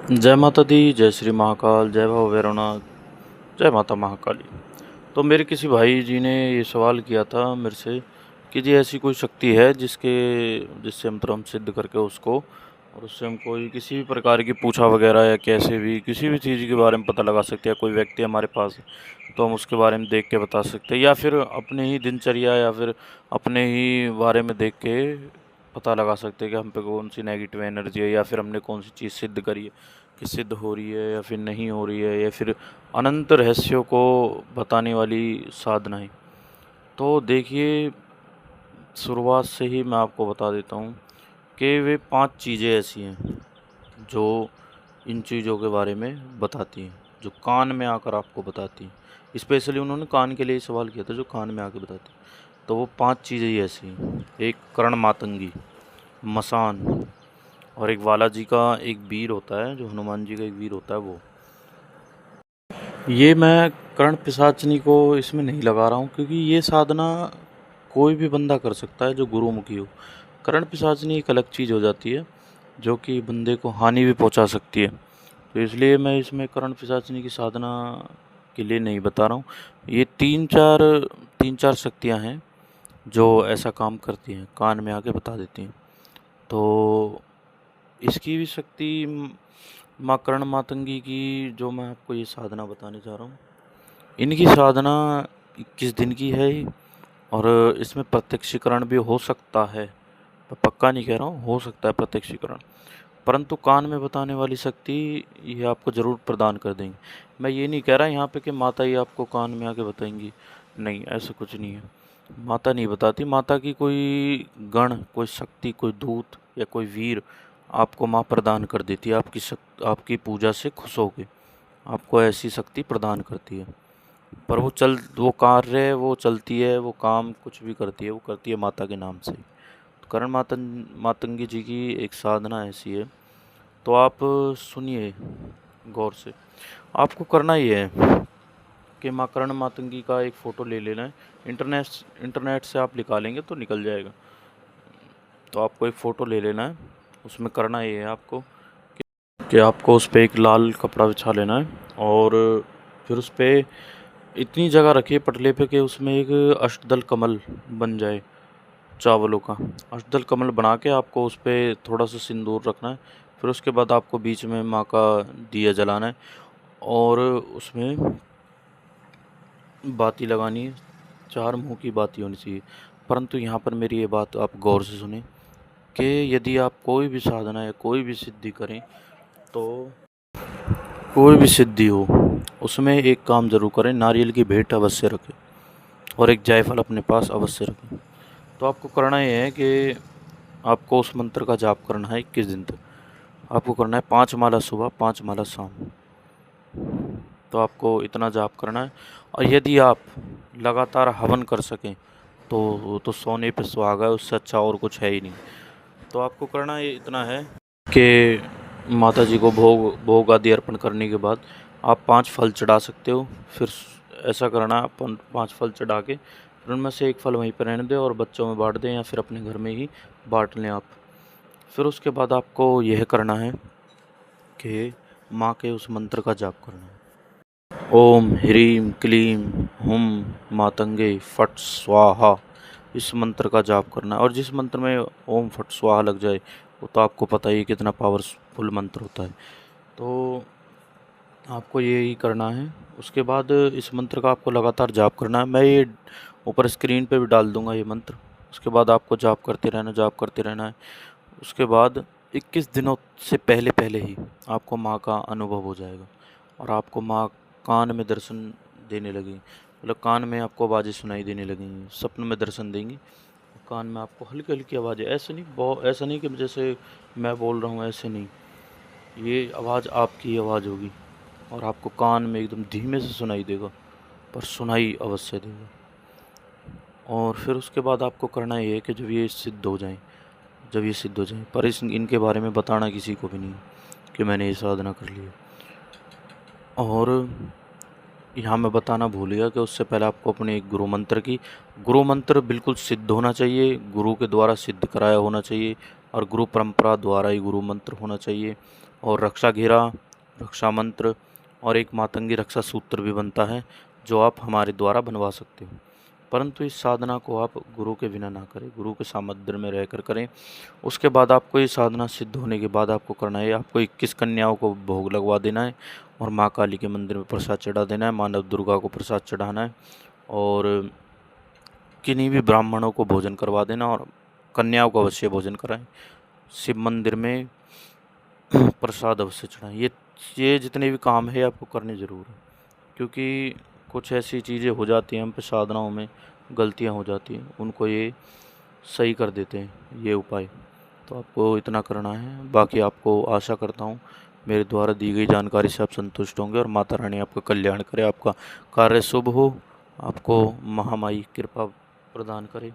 जय माता दी, जय श्री महाकाल, जय भव भैरवनाथ, जय माता महाकाली। तो मेरे किसी भाई जी ने ये सवाल किया था मेरे से कि जी ऐसी कोई शक्ति है जिससे मंत्र हम सिद्ध करके उसको और उससे हम कोई किसी भी प्रकार की पूछा वगैरह या कैसे भी किसी भी चीज़ के बारे में पता लगा सकते हैं। कोई व्यक्ति हमारे पास है तो हम उसके बारे में देख के बता सकते हैं, या फिर अपने ही दिनचर्या या फिर अपने ही बारे में देख के पता लगा सकते हैं कि हम पे कौन सी नेगेटिव एनर्जी है, या फिर हमने कौन सी चीज़ सिद्ध करी है कि सिद्ध हो रही है या फिर नहीं हो रही है, या फिर अनंत रहस्यों को बताने वाली साधना है। तो देखिए, शुरुआत से ही मैं आपको बता देता हूँ कि वे 5 चीज़ें ऐसी हैं जो इन चीज़ों के बारे में बताती हैं, जो कान में आकर आपको बताती हैं। स्पेशली उन्होंने कान के लिए ही सवाल किया था, जो कान में आके बताती हैं। तो वो 5 चीज़ें ही ऐसी हैं। एक कर्ण मातंगी, मसान, और एक बालाजी का एक वीर होता है, जो हनुमान जी का एक वीर होता है वो। ये मैं कर्ण पिशाचनी को इसमें नहीं लगा रहा हूँ, क्योंकि ये साधना कोई भी बंदा कर सकता है जो गुरुमुखी हो। कर्ण पिशाचनी एक अलग चीज़ हो जाती है जो कि बंदे को हानि भी पहुंचा सकती है। तो इसलिए मैं इसमें कर्ण पिशाचनी की साधना के लिए नहीं बता रहा हूँ। ये तीन चार शक्तियाँ हैं जो ऐसा काम करती हैं, कान में आके बता देती हैं। तो इसकी भी शक्ति माँ कर्ण मातंगी की, जो मैं आपको ये साधना बताने जा रहा हूँ, इनकी साधना 21 दिन की है और इसमें प्रत्यक्षीकरण भी हो सकता है। मैं पक्का नहीं कह रहा हूँ, हो सकता है प्रत्यक्षीकरण, परंतु कान में बताने वाली शक्ति ये आपको ज़रूर प्रदान कर देंगे। मैं ये नहीं कह रहा यहाँ पे कि माता ही आपको कान में आके बताएंगी, नहीं, ऐसा कुछ नहीं है। माता नहीं बताती, माता की कोई गण, कोई शक्ति, कोई दूत या कोई वीर आपको माँ प्रदान कर देती है, आपकी पूजा से खुश होकर आपको ऐसी शक्ति प्रदान करती है। पर वो कार्य वो चलती है, वो काम कुछ भी करती है, वो करती है माता के नाम से। तो करण मातंगी जी की एक साधना ऐसी है। तो आप सुनिए गौर से। आपको करना ये है कि माँ कर्ण मातंगी का एक फ़ोटो ले लेना है। इंटरनेट से आप निकालेंगे तो निकल जाएगा। तो आपको एक फ़ोटो ले लेना है। उसमें करना ये है आपको कि आपको उस पर एक लाल कपड़ा बिछा लेना है, और फिर उस पर इतनी जगह रखिए पटले पे कि उसमें एक अष्टदल कमल बन जाए, चावलों का अष्टदल कमल बना के आपको उस पर थोड़ा सा सिंदूर रखना है। फिर उसके बाद आपको बीच में माँ का दिया जलाना है और उसमें बाती लगानी है। 4 मुंह की बाती होनी चाहिए। परंतु यहाँ पर मेरी ये बात आप गौर से सुने कि यदि आप कोई भी साधना या कोई भी सिद्धि करें, तो कोई भी सिद्धि हो उसमें एक काम ज़रूर करें, नारियल की भेंट अवश्य रखें और एक जायफल अपने पास अवश्य रखें। तो आपको करना ये है कि आपको उस मंत्र का जाप करना है 21 दिन तक। आपको करना है 5 माला सुबह, 5 माला शाम। तो आपको इतना जाप करना है। और यदि आप लगातार हवन कर सकें तो वो तो सोने पे सुहागा है, उससे अच्छा और कुछ है ही नहीं। तो आपको करना ये इतना है कि माता जी को भोग भोग आदि अर्पण करने के बाद आप 5 फल चढ़ा सकते हो। फिर ऐसा करना, अपन 5 फल चढ़ा के फिर उनमें से एक फल वहीं पर रहने दें और बच्चों में बांट दें, या फिर अपने घर में ही बांट लें आप। फिर उसके बाद आपको यह करना है कि माँ के उस मंत्र का जाप करना है। ओम ह्रीम क्लीम हुम मातंगे फट स्वाहा, इस मंत्र का जाप करना है। और जिस मंत्र में ओम फट स्वाहा लग जाए वो तो आपको पता ही कितना पावरफुल मंत्र होता है। तो आपको यही करना है। उसके बाद इस मंत्र का आपको लगातार जाप करना है। मैं ये ऊपर स्क्रीन पे भी डाल दूंगा ये मंत्र। उसके बाद आपको जाप करते रहना है। उसके बाद 21 दिनों से पहले पहले ही आपको माँ का अनुभव हो जाएगा और आपको माँ कान में दर्शन देने लगेंगी, मतलब कान में आपको आवाज़ें सुनाई देने लगेंगी, सपन में दर्शन देंगी। कान में आपको हल्की हल्की आवाज़ें, ऐसा नहीं कि जैसे मैं बोल रहा हूँ, ऐसे नहीं, ये आवाज़ आपकी आवाज़ होगी और आपको कान में एकदम धीमे से सुनाई देगा, पर सुनाई अवश्य देगा। और फिर उसके बाद आपको करना ये है कि जब ये सिद्ध हो जाए, पर इनके बारे में बताना किसी को भी नहीं कि मैंने ये साधना कर ली है। और यहाँ मैं बताना भूल गया कि उससे पहले आपको अपने गुरु मंत्र बिल्कुल सिद्ध होना चाहिए, गुरु के द्वारा सिद्ध कराया होना चाहिए और गुरु परंपरा द्वारा ही गुरु मंत्र होना चाहिए। और रक्षा घेरा, रक्षा मंत्र और एक मातंगी रक्षा सूत्र भी बनता है, जो आप हमारे द्वारा बनवा सकते हो। परंतु इस साधना को आप गुरु के बिना ना करें, गुरु के सामर्थ्य में रहकर करें। उसके बाद आपको ये साधना सिद्ध होने के बाद आपको करना है, आपको 21 कन्याओं को भोग लगवा देना है और माँ काली के मंदिर में प्रसाद चढ़ा देना है, माँ नवदुर्गा को प्रसाद चढ़ाना है और किन्हीं भी ब्राह्मणों को भोजन करवा देना और कन्याओं को अवश्य भोजन कराएं। शिव मंदिर में प्रसाद अवश्य चढ़ाएं। ये जितने भी काम है आपको करने ज़रूर है, क्योंकि कुछ ऐसी चीज़ें हो जाती हैं हम पे, साधनाओं में गलतियां हो जाती हैं, उनको ये सही कर देते हैं ये उपाय। तो आपको इतना करना है। बाकी आपको आशा करता हूँ मेरे द्वारा दी गई जानकारी से आप संतुष्ट होंगे और माता रानी आपका कल्याण करे, आपका कार्य शुभ हो, आपको महामाई कृपा प्रदान करे।